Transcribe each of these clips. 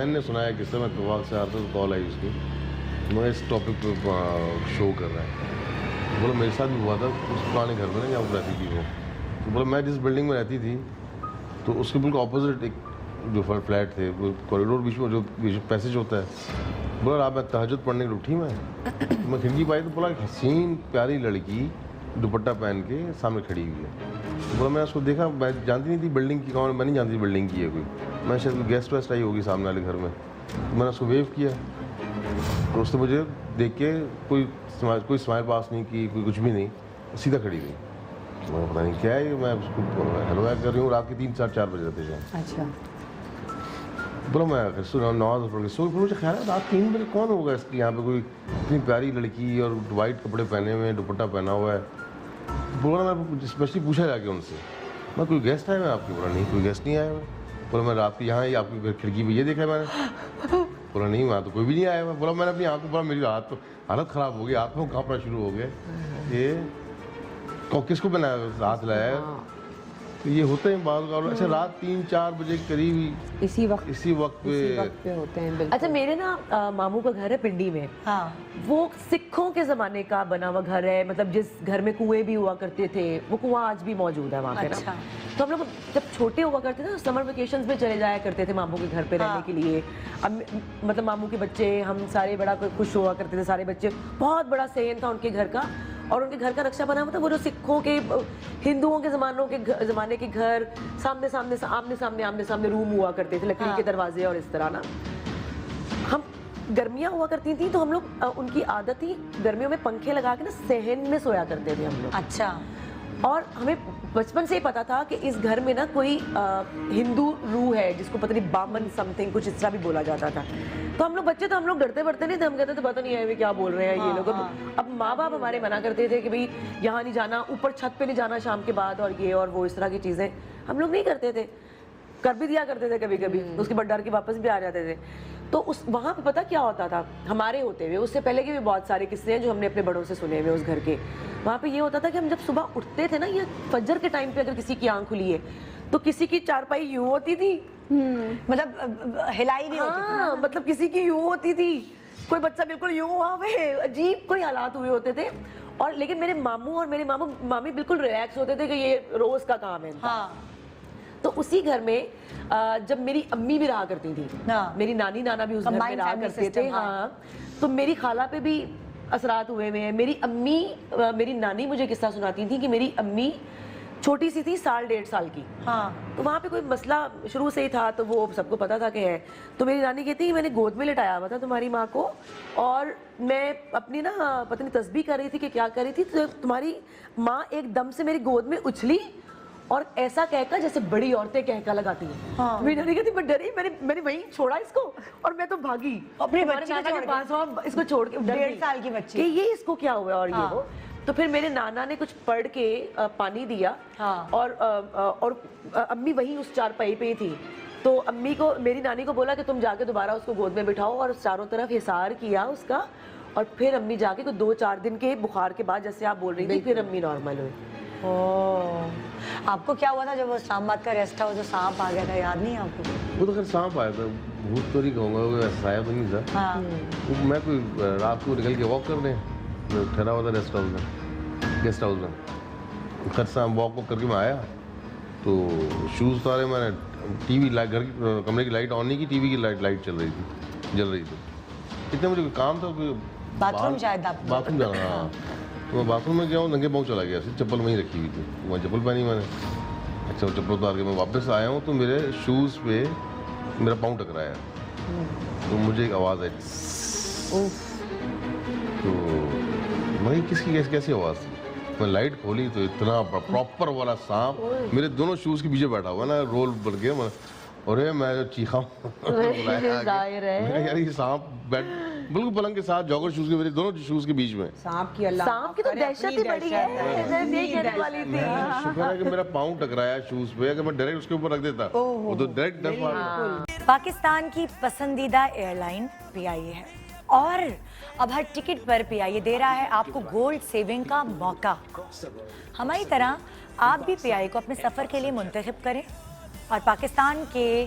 بہن نے سنایا کہ میں اتفاق سے آتا تو کال آئی اس کی, میں اس ٹاپک پہ شو کر رہا ہے. بولا میرے ساتھ بھی ہوا تھا اس پرانے گھر میں نا جہاں رہتی تھی وہ. تو بولا میں جس بلڈنگ میں رہتی تھی تو اس کے بالکل اپوزٹ ایک جو فلیٹ تھے, وہ کوریڈور بیچ میں جو پیسج ہوتا ہے. بولا رات میں تہجد پڑھنے کے لیے اٹھی میں کھڑکی پائی تو بولا ایک حسین پیاری لڑکی دوپٹہ پہن کے سامنے کھڑی ہوئی ہے. بولا میں نے اس کو دیکھا, میں جانتی نہیں تھی بلڈنگ کی کون, میں نہیں جانتی بلڈنگ کی ہے کوئی, میں شاید کوئی گیسٹ ویسٹ آئی ہوگی سامنے والے گھر میں. تو میں نے اس کو ویو کیا تو اس نے مجھے دیکھ کے کوئی اسمائل پاس نہیں کی, کوئی کچھ بھی نہیں, سیدھا کھڑی گئی. میں پتہ نہیں کیا ہے, میں اس کو ہیلو کر رہی ہوں, رات کے 3-4 بجے رہتے ہیں. اچھا. بولا میں نماز پڑھ کے سو, مجھے خیال ہے رات 3 بجے کون ہوگا اس کی یہاں پہ کوئی اتنی پیاری لڑکی اور وائٹ کپڑے پہنے ہوئے, دوپٹہ پہنا ہوا ہے. بولا میں اسپیشلی پوچھا جا کے ان سے, میں کوئی گیسٹ آیا میں آپ کی؟ بولا نہیں کوئی گیسٹ نہیں آیا. بولا میں رات کی یہاں ہی آپ کی کھڑکی پہ یہ دیکھا میں نے. بولا نہیں وہاں تو کوئی بھی نہیں آیا. بولا میں نے اپنی آنکھ کو, بولا میری حالت خراب ہو گئی, ہاتھ میں کانپنا شروع ہو گئے. یہ کس کو بنایا ہاتھ لایا ہے؟ تو یہ ہوتے ہیں بعض کا. اچھا رات 3-4 بجے قریب اسی وقت پہ ہوتے ہیں. اچھا میرے نا ماموں کا گھر ہے پنڈی میں, وہ سکھوں کے زمانے کا بنا ہوا گھر ہے, مطلب جس گھر میں کنویں بھی ہوا کرتے تھے وہ کنواں آج بھی موجود ہے وہاں پہ نا. تو ہم لوگ جب چھوٹے ہوا کرتے تھے سمر ویکیشنز میں چلے جایا کرتے تھے ماموں کے گھر پہ رہنے کے لیے. اب مطلب ماموں کے بچے ہم سارے بڑا خوش ہوا کرتے تھے, سارے بچے, بہت بڑا سین تھا ان کے گھر کا, اور ان کے گھر کا نقشہ بنا ہوا تھا وہ جو سکھوں کے ہندوؤں کے زمانے کے گھر, آمنے سامنے روم ہوا کرتے تھے, لکڑی کے دروازے, اور اس طرح نا. ہم گرمیاں ہوا کرتی تھیں تو ہم لوگ, ان کی عادت تھی گرمیوں میں پنکھے لگا کے نا صحن میں سویا کرتے تھے ہم لوگ. اچھا. اور ہمیں بچپن سے ہی پتا تھا کہ اس گھر میں نا کوئی ہندو روح ہے جس کو پتہ نہیں بامن سم تھنگ کچھ اس طرح بھی بولا جاتا تھا. تو ہم لوگ بچے تو ہم لوگ ڈرتے پڑتے نہیں تھے, ہم کہتے تھے پتہ نہیں ہے کیا بول رہے ہیں یہ لوگ. اب ماں باپ ہمارے منع کرتے تھے کہ بھئی یہاں نہیں جانا, اوپر چھت پہ نہیں جانا شام کے بعد, اور یہ اور وہ اس طرح کی چیزیں ہم لوگ نہیں کرتے تھے. کر بھی دیا کرتے تھے کبھی کبھی, اس کے بعد ڈر کے واپس بھی آ جاتے تھے. تو اس وہاں پہ پتہ کیا ہوتا تھا ہمارے ہوتے ہوئے, اس سے پہلے کے بھی بہت سارے قصے ہیں جو ہم نے اپنے بڑوں سے سنے ہوئے اس گھر کے. وہاں پہ یہ ہوتا تھا کہ ہم جب صبح اٹھتے تھے نا, یا فجر کے ٹائم پہ اگر کسی کی آنکھ کھلی ہے تو کسی کی چارپائی یوں ہوتی تھی, مطلب ہلائی نہیں ہوتی تھی, مطلب کسی کی یوں ہوتی تھی, کوئی بچہ بالکل یوں ہوا ہوئے, عجیب کوئی حالات ہوئے ہوتے تھے. اور لیکن میرے ماموں اور میرے مامی بالکل ریلیکس ہوتے تھے کہ یہ روز کا کام ہے. تو اسی گھر میں جب میری امی بھی رہا کرتی تھی, میری نانی نانا بھی اس گھر میں رہا کرتے تھے. ہاں, تو میری خالہ پہ بھی اثرات ہوئے ہوئے ہیں. میری امی, میری نانی مجھے قصہ سناتی تھی کہ میری امی چھوٹی سی تھی, 1.5 سال کی. تو وہاں پہ کوئی مسئلہ شروع سے ہی تھا, تو وہ سب کو پتا تھا کہ ہے. تو میری نانی کہتی ہے میں نے گود میں لٹایا ہوا تھا تمہاری ماں کو, اور میں اپنی نا پتہ نہیں تسبیح کر رہی تھی کہ کیا کر رہی تھی, تو تمہاری ماں ایک دم سے میری گود میں اچھلی اور ایسا کہکا جیسے بڑی عورتیں کہکا لگاتی ہیں. میری نانی کہتی میں ڈری, میں نے وہیں چھوڑا اس کو اور میں تو بھاگی اپنے بچے کے پاس, اس کو چھوڑ کے 1.5 سال کی بچی, کہ یہ اس کو کیا ہوا اور یہ وہ. تو پھر میرے نانا نے کچھ پڑھ کے پانی دیا, اور امی وہیں اس چارپائی پہ ہی تھی. تو امی کو, میری نانی کو بولا کہ تم جا کے دوبارہ اس کو گود میں بٹھاؤ, اور چاروں طرف حصار کیا اس کا, اور پھر امی جا کے 2-4 دن کے بخار کے بعد جیسے آپ بول رہی تھی پھر امی نارمل ہوئی. آپ کو کیا ہوا تھا جب وہ اسلام آباد کا ریسٹ ہاؤس جو سانپ آ گیا تھا, یاد نہیں آپ کو؟ وہ تو خیر سانپ آیا تھا, بھوت تو نہیں کہوں گا, ایسا آیا تو نہیں تھا. میں کوئی رات کو نکل کے واک کرنے ٹھہرا ہوا تھا ریسٹ ہاؤس میں, گیسٹ ہاؤس میں. خیر سے واک کر کے میں آیا تو شوز اتارے, میں نے ٹی وی گھر کی کمرے کی لائٹ آن نہیں کی, ٹی وی کی لائٹ جل رہی تھی. اتنا مجھے کام تھا, باتھ روم شاید باتھ روم جانا. ہاں, تو میں باتھ روم میں گیا ہوں, ننگے پاؤں چلا گیا, چپل وہیں رکھی ہوئی تھی, وہاں چپل پہنی میں نے. اچھا وہ چپل اتار کے میں واپس آیا ہوں تو میرے شوز پہ میرا پاؤں ٹکرایا, تو مجھے ایک آواز آئی, تو وہی کس کی کیسی آواز تھی. میں لائٹ کھولی تو اتنا پراپر والا سانپ میرے دونوں شوز کے پیچھے بیٹھا ہوا نا, رول بن گیا. اور میں جو چیخا یار یہ سانپ بالکل پلنگ کے ساتھ, جاگر شوز کے میرے دونوں شوز کے بیچ میں. سانپ کی تو دہشت ہی بڑی ہے, شکر ہے کہ میرا پاؤں ٹکرایا شوز پہ, اگر میں ڈائریکٹ اس کے اوپر رکھ دیتا وہ تو ڈائریکٹ ڈر مار. پاکستان کی پسندیدہ ایئر لائن پی آئی اے ہے, اور اب ہر ٹکٹ پر پی آئی اے دے رہا ہے آپ کو گولڈ سیونگ کا موقع. ہماری طرح آپ بھی پی آئی اے کو اپنے سفر کے لیے منتخب کریں اور پاکستان کے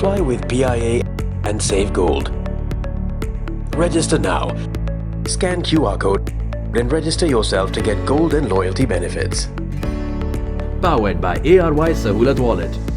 Fly with PIA and save gold. Register now. Scan QR code and register yourself to get gold and loyalty benefits. Powered by ARY Sahulat Wallet.